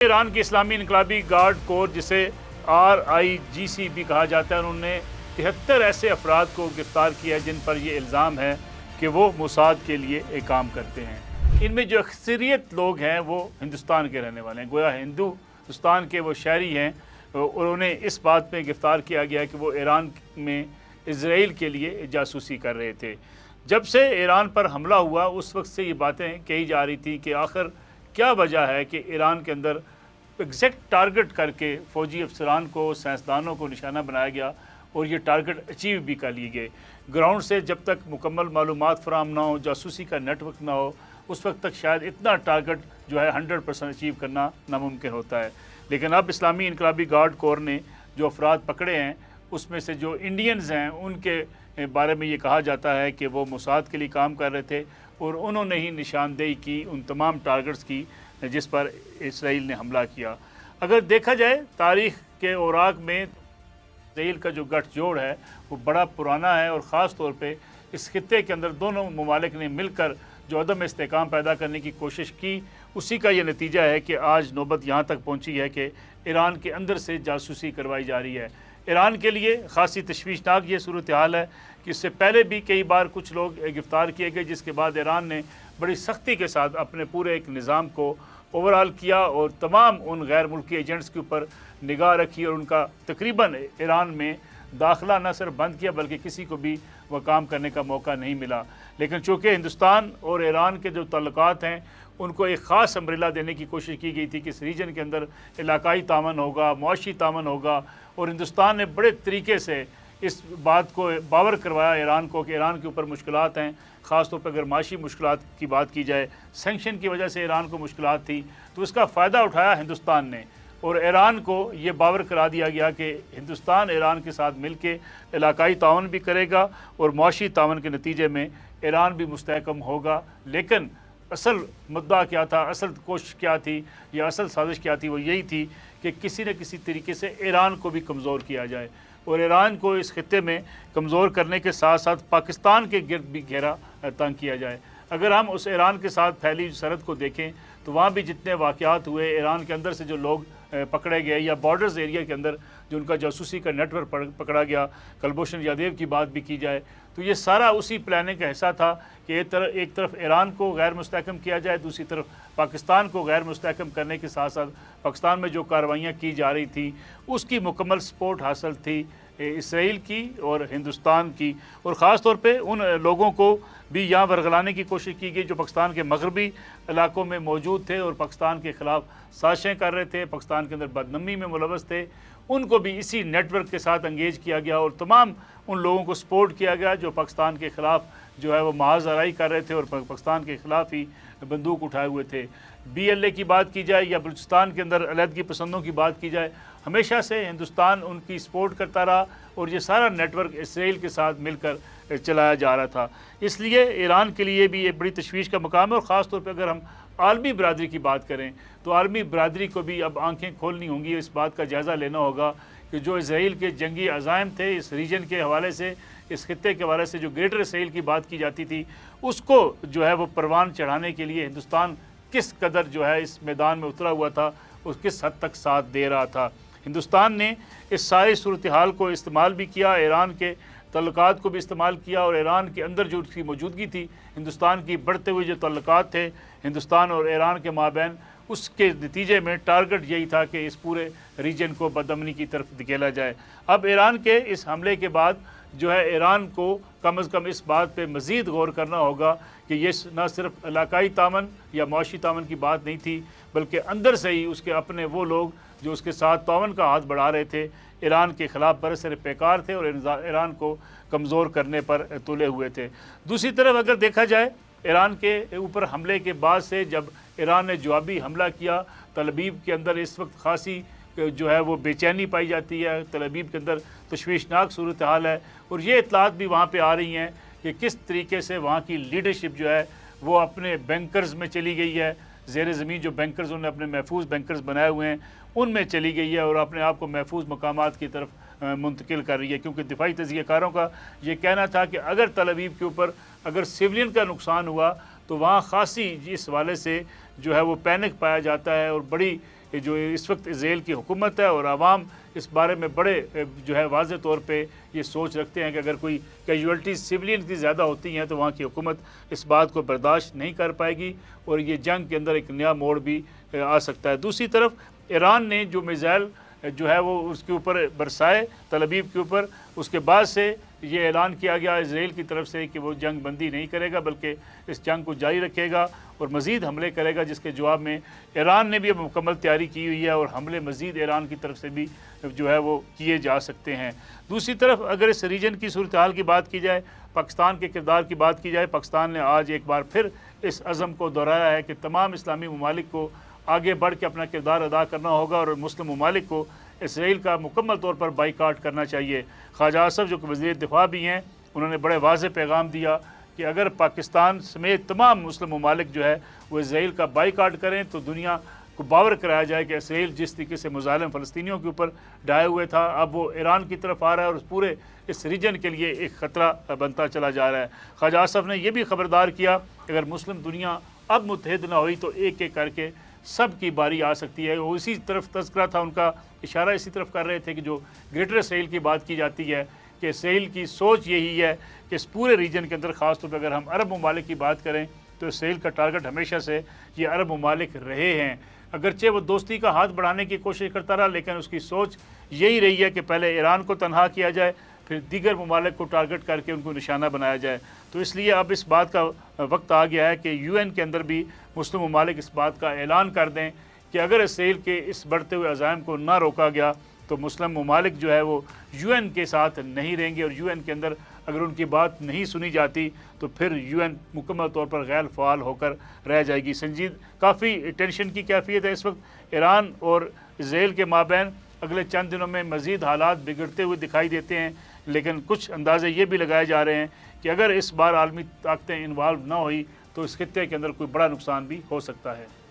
ایران کی اسلامی انقلابی گارڈ کور جسے RIGC بھی کہا جاتا ہے، انہوں نے 73 ایسے افراد کو گرفتار کیا ہے جن پر یہ الزام ہے کہ وہ موساد کے لیے کام کرتے ہیں۔ ان میں جو اکثریت لوگ ہیں وہ ہندوستان کے رہنے والے ہیں، گویا ہندوستان کے وہ شہری ہیں، اور انہیں اس بات میں گرفتار کیا گیا کہ وہ ایران میں اسرائیل کے لیے جاسوسی کر رہے تھے۔ جب سے ایران پر حملہ ہوا اس وقت سے یہ باتیں کہی جا رہی تھی کہ آخر کیا وجہ ہے کہ ایران کے اندر ایگزیکٹ ٹارگٹ کر کے فوجی افسران کو، سائنسدانوں کو نشانہ بنایا گیا اور یہ ٹارگٹ اچیو بھی کر لیے گئے۔ گراؤنڈ سے جب تک مکمل معلومات فراہم نہ ہو، جاسوسی کا نیٹ ورک نہ ہو، اس وقت تک شاید اتنا ٹارگٹ جو ہے 100% اچیو کرنا ناممکن ہوتا ہے۔ لیکن اب اسلامی انقلابی گارڈ کور نے جو افراد پکڑے ہیں اس میں سے جو انڈینز ہیں ان کے بارے میں یہ کہا جاتا ہے کہ وہ موساد کے لیے کام کر رہے تھے، اور انہوں نے ہی نشاندہی کی ان تمام ٹارگٹس کی جس پر اسرائیل نے حملہ کیا۔ اگر دیکھا جائے تاریخ کے اوراق میں اسرائیل کا جو گٹھ جوڑ ہے وہ بڑا پرانا ہے، اور خاص طور پہ اس خطے کے اندر دونوں ممالک نے مل کر جو عدم استحکام پیدا کرنے کی کوشش کی، اسی کا یہ نتیجہ ہے کہ آج نوبت یہاں تک پہنچی ہے کہ ایران کے اندر سے جاسوسی کروائی جا رہی ہے۔ ایران کے لیے خاصی تشویشناک یہ صورتحال ہے کہ اس سے پہلے بھی کئی بار کچھ لوگ گرفتار کیے گئے، جس کے بعد ایران نے بڑی سختی کے ساتھ اپنے پورے ایک نظام کو اوورال کیا اور تمام ان غیر ملکی ایجنٹس کے اوپر نگاہ رکھی، اور ان کا تقریباً ایران میں داخلہ نہ صرف بند کیا بلکہ کسی کو بھی وہ کام کرنے کا موقع نہیں ملا۔ لیکن چونکہ ہندوستان اور ایران کے جو تعلقات ہیں ان کو ایک خاص امبریلا دینے کی کوشش کی گئی تھی کہ اس ریجن کے اندر علاقائی تعاون ہوگا، معاشی تعاون ہوگا، اور ہندوستان نے بڑے طریقے سے اس بات کو باور کروایا ایران کو کہ ایران کے اوپر مشکلات ہیں، خاص طور پر اگر معاشی مشکلات کی بات کی جائے، سینکشن کی وجہ سے ایران کو مشکلات تھی، تو اس کا فائدہ اٹھایا ہندوستان نے، اور ایران کو یہ باور کرا دیا گیا کہ ہندوستان ایران کے ساتھ مل کے علاقائی تعاون بھی کرے گا اور معاشی تعاون کے نتیجے میں ایران بھی مستحکم ہوگا۔ لیکن اصل مدعا کیا تھا، اصل کوشش کیا تھی، یا اصل سازش کیا تھی، وہ یہی تھی کہ کسی نہ کسی طریقے سے ایران کو بھی کمزور کیا جائے، اور ایران کو اس خطے میں کمزور کرنے کے ساتھ ساتھ پاکستان کے گرد بھی گھیرا تنگ کیا جائے۔ اگر ہم اس ایران کے ساتھ پھیلی سرحد کو دیکھیں تو وہاں بھی جتنے واقعات ہوئے، ایران کے اندر سے جو لوگ پکڑے گئے یا بارڈرز ایریا کے اندر جو ان کا جاسوسی کا نیٹ ورک پکڑا گیا، کلبھوشن یادیو کی بات بھی کی جائے، تو یہ سارا اسی پلاننگ کا حصہ تھا کہ ایک طرف ایران کو غیر مستحکم کیا جائے، دوسری طرف پاکستان کو غیر مستحکم کرنے کے ساتھ ساتھ پاکستان میں جو کارروائیاں کی جا رہی تھیں اس کی مکمل سپورٹ حاصل تھی اسرائیل کی اور ہندوستان کی، اور خاص طور پہ ان لوگوں کو بھی یہاں ورگلانے کی کوشش کی گئی جو پاکستان کے مغربی علاقوں میں موجود تھے اور پاکستان کے خلاف سازشیں کر رہے تھے، پاکستان کے اندر بدنامی میں ملوث تھے، ان کو بھی اسی نیٹ ورک کے ساتھ انگیج کیا گیا، اور تمام ان لوگوں کو سپورٹ کیا گیا جو پاکستان کے خلاف جو ہے وہ محاذ آرائی کر رہے تھے اور پاکستان کے خلاف ہی بندوق اٹھائے ہوئے تھے۔ BLA کی بات کی جائے یا بلوچستان کے اندر علیحدگی پسندوں کی بات کی جائے، ہمیشہ سے ہندوستان ان کی سپورٹ کرتا رہا، اور یہ سارا نیٹ ورک اسرائیل کے ساتھ مل کر چلایا جا رہا تھا۔ اس لیے ایران کے لیے بھی ایک بڑی تشویش کا مقام ہے، اور خاص طور پہ اگر ہم عالمی برادری کی بات کریں تو عالمی برادری کو بھی اب آنکھیں کھولنی ہوں گی، اس بات کا جائزہ لینا ہوگا کہ جو اسرائیل کے جنگی عزائم تھے اس ریجن کے حوالے سے، اس خطے کے حوالے سے جو گریٹر اسرائیل کی بات کی جاتی تھی، اس کو جو ہے وہ پروان چڑھانے کے لیے ہندوستان کس قدر جو ہے اس میدان میں اترا ہوا تھا، اس کس حد تک ساتھ دے رہا تھا۔ ہندوستان نے اس ساری صورتحال کو استعمال بھی کیا، ایران کے تعلقات کو بھی استعمال کیا، اور ایران کے اندر جو اس کی موجودگی تھی، ہندوستان کی بڑھتے ہوئے جو تعلقات تھے ہندوستان اور ایران کے مابین، اس کے نتیجے میں ٹارگٹ یہی تھا کہ اس پورے ریجن کو بدامنی کی طرف دھکیلا جائے۔ اب ایران کے اس حملے کے بعد جو ہے ایران کو کم از کم اس بات پہ مزید غور کرنا ہوگا کہ یہ نہ صرف علاقائی تعاون یا معاشی تعاون کی بات نہیں تھی، بلکہ اندر سے ہی اس کے اپنے وہ لوگ جو اس کے ساتھ تعاون کا ہاتھ بڑھا رہے تھے ایران کے خلاف برسر پیکار تھے اور ایران کو کمزور کرنے پر تلے ہوئے تھے۔ دوسری طرف اگر دیکھا جائے ایران کے اوپر حملے کے بعد سے جب ایران نے جوابی حملہ کیا، تل ابیب کے اندر اس وقت خاصی جو ہے وہ بے چینی پائی جاتی ہے، تل ابیب کے اندر تشویشناک صورتحال ہے، اور یہ اطلاعات بھی وہاں پہ آ رہی ہیں کہ کس طریقے سے وہاں کی لیڈرشپ جو ہے وہ اپنے بینکرز میں چلی گئی ہے، زیر زمین جو بینکرز انہوں نے اپنے محفوظ بینکرز بنائے ہوئے ہیں ان میں چلی گئی ہے، اور اپنے آپ کو محفوظ مقامات کی طرف منتقل کر رہی ہے، کیونکہ دفاعی تجزیہ کاروں کا یہ کہنا تھا کہ اگر تل ابیب کے اوپر اگر سیولین کا نقصان ہوا تو وہاں خاصی اس حوالے سے جو ہے وہ پینک پایا جاتا ہے، اور بڑی جو اس وقت اسرائیل کی حکومت ہے اور عوام اس بارے میں بڑے جو ہے واضح طور پہ یہ سوچ رکھتے ہیں کہ اگر کوئی کیجولٹیز سویلین کی زیادہ ہوتی ہیں تو وہاں کی حکومت اس بات کو برداشت نہیں کر پائے گی اور یہ جنگ کے اندر ایک نیا موڑ بھی آ سکتا ہے۔ دوسری طرف ایران نے جو میزائل جو ہے وہ اس کے اوپر برسائے تل ابیب کے اوپر، اس کے بعد سے یہ اعلان کیا گیا اسرائیل کی طرف سے کہ وہ جنگ بندی نہیں کرے گا بلکہ اس جنگ کو جاری رکھے گا اور مزید حملے کرے گا، جس کے جواب میں ایران نے بھی اب مکمل تیاری کی ہوئی ہے اور حملے مزید ایران کی طرف سے بھی جو ہے وہ کیے جا سکتے ہیں۔ دوسری طرف اگر اس ریجن کی صورتحال کی بات کی جائے، پاکستان کے کردار کی بات کی جائے، پاکستان نے آج ایک بار پھر اس عزم کو دہرایا ہے کہ تمام اسلامی ممالک کو آگے بڑھ کے اپنا کردار ادا کرنا ہوگا اور مسلم ممالک کو اسرائیل کا مکمل طور پر بائیکاٹ کرنا چاہیے۔ خواجہ آصف جو کہ وزیر دفاع بھی ہیں، انہوں نے بڑے واضح پیغام دیا کہ اگر پاکستان سمیت تمام مسلم ممالک جو ہے وہ اسرائیل کا بائیکاٹ کریں تو دنیا کو باور کرایا جائے کہ اسرائیل جس طریقے سے مظالم فلسطینیوں کے اوپر ڈھائے ہوئے تھا اب وہ ایران کی طرف آ رہا ہے اور پورے اس ریجن کے لیے ایک خطرہ بنتا چلا جا رہا ہے۔ خواجہ آصف نے یہ بھی خبردار کیا کہ اگر مسلم دنیا اب متحد نہ ہوئی تو ایک ایک کر کے سب کی باری آ سکتی ہے۔ وہ اسی طرف تذکرہ تھا ان کا، اشارہ اسی طرف کر رہے تھے کہ جو گریٹر اسرائیل کی بات کی جاتی ہے کہ اسرائیل کی سوچ یہی ہے کہ اس پورے ریجن کے اندر خاص طور پہ اگر ہم عرب ممالک کی بات کریں تو اسرائیل کا ٹارگٹ ہمیشہ سے یہ عرب ممالک رہے ہیں۔ اگرچہ وہ دوستی کا ہاتھ بڑھانے کی کوشش کرتا رہا لیکن اس کی سوچ یہی رہی ہے کہ پہلے ایران کو تنہا کیا جائے پھر دیگر ممالک کو ٹارگٹ کر کے ان کو نشانہ بنایا جائے۔ تو اس لیے اب اس بات کا وقت آ گیا ہے کہ یو این کے اندر بھی مسلم ممالک اس بات کا اعلان کر دیں کہ اگر اسرائیل کے اس بڑھتے ہوئے عزائم کو نہ روکا گیا تو مسلم ممالک جو ہے وہ یو این کے ساتھ نہیں رہیں گے اور یو این کے اندر اگر ان کی بات نہیں سنی جاتی تو پھر یو این مکمل طور پر غیر فعال ہو کر رہ جائے گی۔ کافی ٹینشن کی کیفیت ہے اس وقت ایران اور اسرائیل کے مابین۔ اگلے چند دنوں میں مزید حالات بگڑتے ہوئے دکھائی دیتے ہیں لیکن کچھ اندازے یہ بھی لگائے جا رہے ہیں کہ اگر اس بار عالمی طاقتیں انوالو نہ ہوئی تو اس خطے کے اندر کوئی بڑا نقصان بھی ہو سکتا ہے۔